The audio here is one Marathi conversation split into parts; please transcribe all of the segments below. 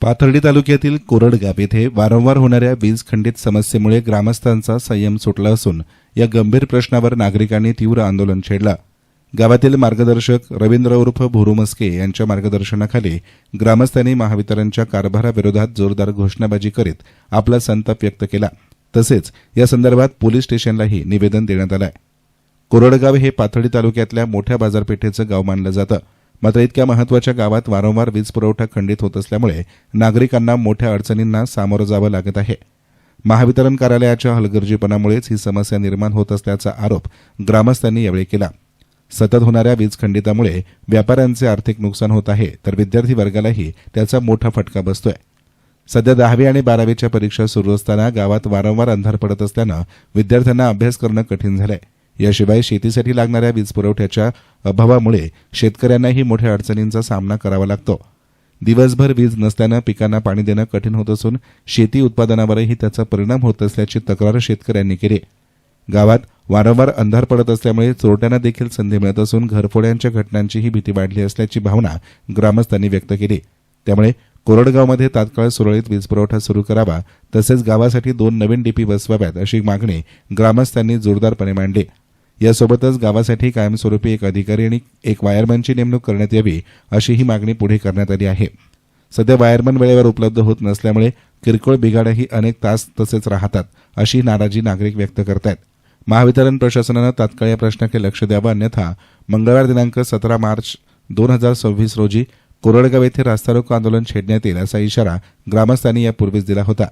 पाथर्डी तालुक्यातील कोरडगाव येथे वारंवार होणाऱ्या वीज खंडित समस्येमुळे ग्रामस्थांचा संयम सुटला असून या गंभीर प्रश्नावर नागरिकांनी तीव्र आंदोलन छेडला। गावातील मार्गदर्शक रवींद्र उर्फ भुरू मस्के यांच्या मार्गदर्शनाखाली ग्रामस्थांनी महावितरणच्या कारभाराविरोधात जोरदार घोषणाबाजी करीत आपला संताप व्यक्त केला। तसेच या संदर्भात पोलीस स्टेशनलाही निवेदन देण्यात आलं आहे। कोरडगाव हे पाथर्डी तालुक्यातल्या मोठ्या बाजारपेठेचं गाव मानलं जातं। मात्र इतक्या महत्वाच्या गावात वारंवार वीज पुरवठा खंडित होत असल्यामुळे नागरिकांना मोठ्या अडचणींना सामोरं जावं लागत आहे। महावितरण कार्यालयाच्या हलगर्जीपणामुळेच ही समस्या निर्माण होत असल्याचा आरोप ग्रामस्थांनी यावेळी केला। सतत होणाऱ्या वीज खंडितामुळे व्यापाऱ्यांचे आर्थिक नुकसान होत आहे, तर विद्यार्थी वर्गालाही त्याचा मोठा फटका बसतोय। सध्या 10वी आणि 12वीच्या परीक्षा सुरू असताना गावात वारंवार अंधार पडत असल्यानं विद्यार्थ्यांना अभ्यास करणं कठीण झालंय। याशिवाय शेतीसाठी लागणाऱ्या वीज पुरवठ्याच्या अभावामुळे शेतकऱ्यांनाही मोठ्या अडचणींचा सामना करावा लागतो। दिवसभर वीज नसल्यानं पिकांना पाणी देणं कठीण होत असून शेती उत्पादनावरही त्याचा परिणाम होत असल्याची तक्रार शेतकऱ्यांनी केली। गावात वारंवार अंधार पडत असल्यामुळे चोरट्यांना देखील संधी मिळत असून घरफोड्यांच्या घटनांचीही भीती वाढली असल्याची भावना ग्रामस्थांनी व्यक्त केली। त्यामुळे कोरडगावमध्ये तात्काळ सुरळीत वीज पुरवठा सुरू करावा, तसेच गावासाठी 2 नवीन डीपी बसवाव्यात अशी मागणी ग्रामस्थांनी जोरदारपणे मांडली। यासोबतच गावासाठी कायमस्वरूपी एक अधिकारी आणि एक वायरमनची नेमणूक करण्यात यावी अशीही मागणी पुढे करण्यात आली आहे। सध्या वायरमन वेळेवर उपलब्ध होत नसल्यामुळे किरकोळ बिघाडही अनेक तास तसेच राहतात अशी नाराजी नागरिक व्यक्त करतात। महावितरण प्रशासनानं तात्काळ या प्रश्नाकडे लक्ष द्यावं, अन्यथा मंगळवार दिनांक 17 मार्च 2026 रोजी कोरडगाव येथे रास्ता रोको आंदोलन छेडण्यात येईल असा इशारा ग्रामस्थांनी यापूर्वीच दिला होता।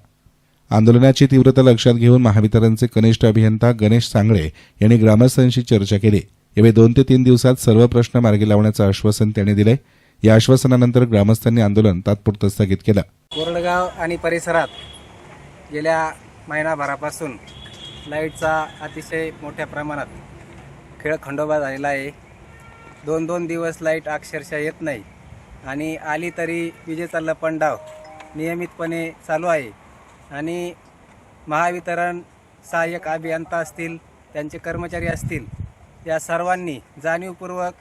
आंदोलनाची तीव्रता लक्षात घेऊन महावितरणचे कनिष्ठ अभियंता गणेश सांगळे यांनी ग्रामस्थांशी चर्चा केली। यावेळी 2 ते 3 दिवसात सर्व प्रश्न मार्गी लावण्याचं आश्वासन त्यांनी दिले। या आश्वासनानंतर ग्रामस्थांनी आंदोलन तात्पुरतं स्थगित केलं। कोरडगाव आणि परिसरात गेल्या महिनाभरापासून लाईटचा अतिशय मोठ्या प्रमाणात खेळखंडोबा झालेला आहे। 2-2 दिवस लाईट अक्षरशः येत नाही आणि आली तरी विजेचा लपंडाव नियमितपणे चालू आहे आणि महावितरण सहाय्यक अभियंता असतील, त्यांचे कर्मचारी असतील, या सर्वांनी जाणीवपूर्वक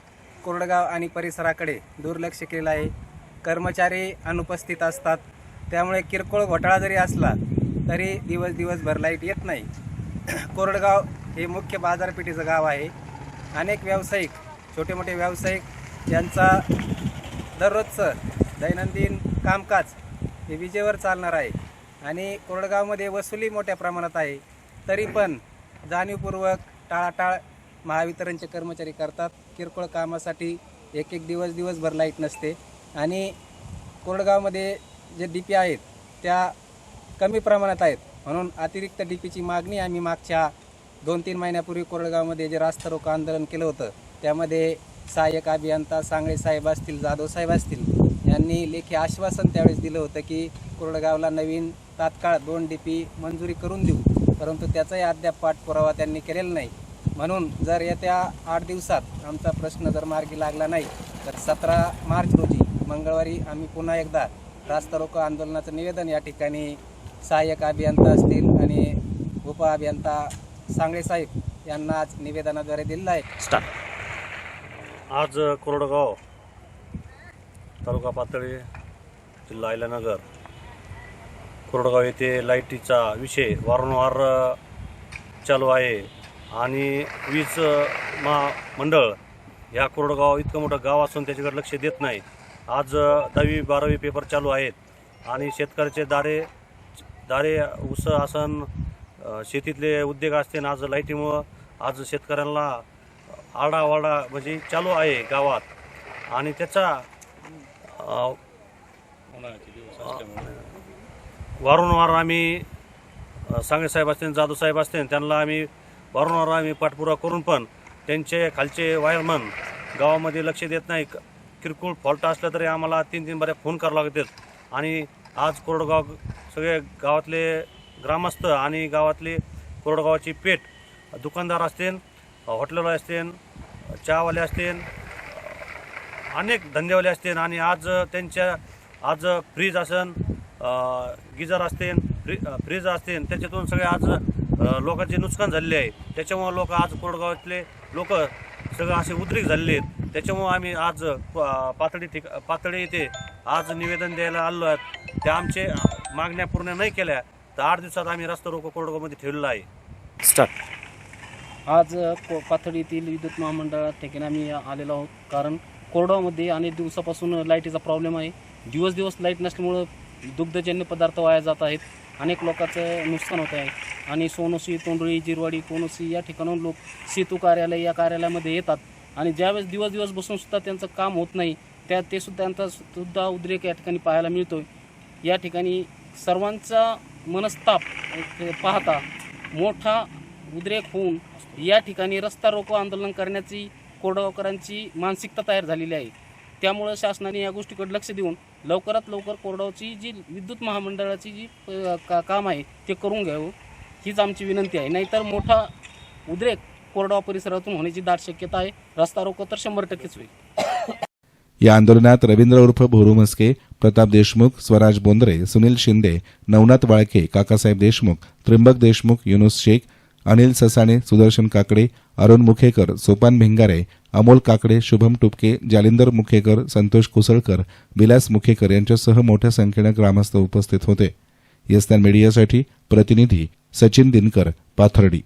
कोरडगाव आणि परिसराकडे दुर्लक्ष केलं आहे। कर्मचारी अनुपस्थित असतात, त्यामुळे किरकोळ घोटाळा जरी असला तरी दिवसभर लाईट येत नाही। कोरडगाव हे मुख्य बाजारपेठेचं गाव आहे। अनेक व्यावसायिक, छोटे मोठे व्यावसायिक यांचा दररोजचं दैनंदिन कामकाज हे विजेवर चालणार आहे आणि कोरडगावमध्ये वसुली मोठ्या प्रमाणात आहे, तरी पण जाणीवपूर्वक टाळाटाळ महावितरणचे कर्मचारी करतात। किरकोळ कामासाठी एक दिवसभर लाईट नसते आणि कोरडगावमध्ये जे डीपी आहेत त्या कमी प्रमाणात आहेत, म्हणून अतिरिक्त डीपीची मागणी आम्ही मागच्या 2-3 महिन्यापूर्वी कोरडगावमध्ये जे रास्ता रोको आंदोलन केलं होतं त्यामध्ये सहाय्यक अभियंता सांगळे साहेब असतील, जाधव साहेब असतील यांनी लेखी आश्वासन त्यावेळेस दिलं होतं की कोरडगावला नवीन तात्काळ 2 डीपी मंजुरी करून देऊ, परंतु त्याचाही अद्याप पाठपुरावा त्यांनी केलेला नाही। म्हणून जर येत्या 8 दिवसात आमचा प्रश्न जर मार्गी लागला नाही तर 17 मार्च रोजी मंगळवारी आम्ही पुन्हा एकदा रास्ता रोको आंदोलनाचं निवेदन या ठिकाणी सहाय्यक अभियंता असतील आणि उपअभियंता सांगळे साहेब यांना आज निवेदनाद्वारे दिलेलं आहे। आज कोरडगाव तालुका पाथर्डी जिल्हा अहिल्यानगर कोरडगाव येथे लाईटीचा विषय वारंवार चालू आहे आणि वीज महामंडळ ह्या कोरडगाव इतकं मोठं गाव असून त्याच्याकडे लक्ष देत नाही। आज 10वी 12वी पेपर चालू आहेत आणि शेतकऱ्याचे दारे ऊस आसन शेतीतले उद्योग असतील, आज लाईटीमुळं आज शेतकऱ्यांना आरडाओरडा म्हणजे चालू आहे गावात आणि त्याचा वारंवार आम्ही सांगळे साहेब असतील, जाधव साहेब असतील, त्यांना आम्ही वारंवार पाठपुरावा करून पण त्यांचे खालचे वायरमन गावामध्ये लक्ष देत नाही। किरकोळ फॉल्ट असला तरी आम्हाला 3-3 बाऱ्या फोन करावं लागतात आणि आज कोरडगाव सगळे गावातले ग्रामस्थ आणि गावातले कोरडगावाची पेठ दुकानदार असतील, हॉटेलवाले असतील, चहावाले असतील, अनेक धंदेवाले असतील आणि आज त्यांच्या आज फ्रीज असेल, गिजर असतील, फ्रीज असतील, त्याच्यातून सगळे आज लोकांचे नुकसान झालेले आहे। त्याच्यामुळे लोक आज कोरडगावातले लोक सगळं असे उद्रेक झालेले आहेत। त्याच्यामुळे आम्ही आज पाथर्डी येथे आज निवेदन द्यायला आलो आहेत, त्या आमचे मागण्या पूर्ण नाही केल्या तर 8 दिवसात आम्ही रस्ता रोको कोरडगावमध्ये ठेवलेला आहे. आज पाथर्डी येथील विद्युत महामंडळात ठिकाणी आम्ही आलेलो आहोत. कारण कोरडवामध्ये अनेक दिवसापासून लाईटीचा प्रॉब्लेम आहे. दिवस लाईट नसल्यामुळं दुग्धजन्य पदार्थ वाया जात आहेत. अनेक लोकांचं नुकसान होत आहे. आणि सोनोशी, तोंडळी, जिरवाडी, कोनोशी या ठिकाणाहून लोक सेतू कार्यालय या कार्यालयामध्ये येतात आणि ज्यावेळेस दिवस बसून सुद्धा त्यांचं काम होत नाही, ते सुद्धा त्यांचा सुद्धा उद्रेक या ठिकाणी पाहायला मिळतोय. या ठिकाणी सर्वांचा मनस्ताप पाहता मोठा उद्रेक होऊन या ठिकाणी रस्ता रोको आंदोलन करण्याची कोरडगावकरांची मानसिकता तयार झालेली आहे. त्यामुळं शासनाने या गोष्टीकडे लक्ष देऊन लवकरात लवकर कोरडगावची जी विद्युत महामंडळाची जी काम आहे ते करून घ्यावं हीच आमची विनंती आहे. नाहीतर मोठा उद्रेक कोरडगाव परिसरातून होण्याची दाट शक्यता आहे. रस्ता रोको तर 100%च होईल. या आंदोलनात रवींद्र उर्फ भोरू म्हस्के, प्रताप देशमुख, स्वराज बोंद्रे, सुनील शिंदे, नवनाथ वाळके, काकासाहेब देशमुख, त्र्यंबक देशमुख, युनुस शेख, अनिल ससाणे, सुदर्शन काकडे, अरुण मुखेकर, सोपान भिंगारे, अमोल काकडे, शुभम टुपके, जालिंदर मुखेकर, संतोष कुसळकर, विलास मुखेकर यांच्यासह मोठ्या संख्येनं ग्रामस्थ उपस्थित होते. येस्तान मीडियासाठी प्रतिनिधी सचिन दिनकर, पाथर्डी.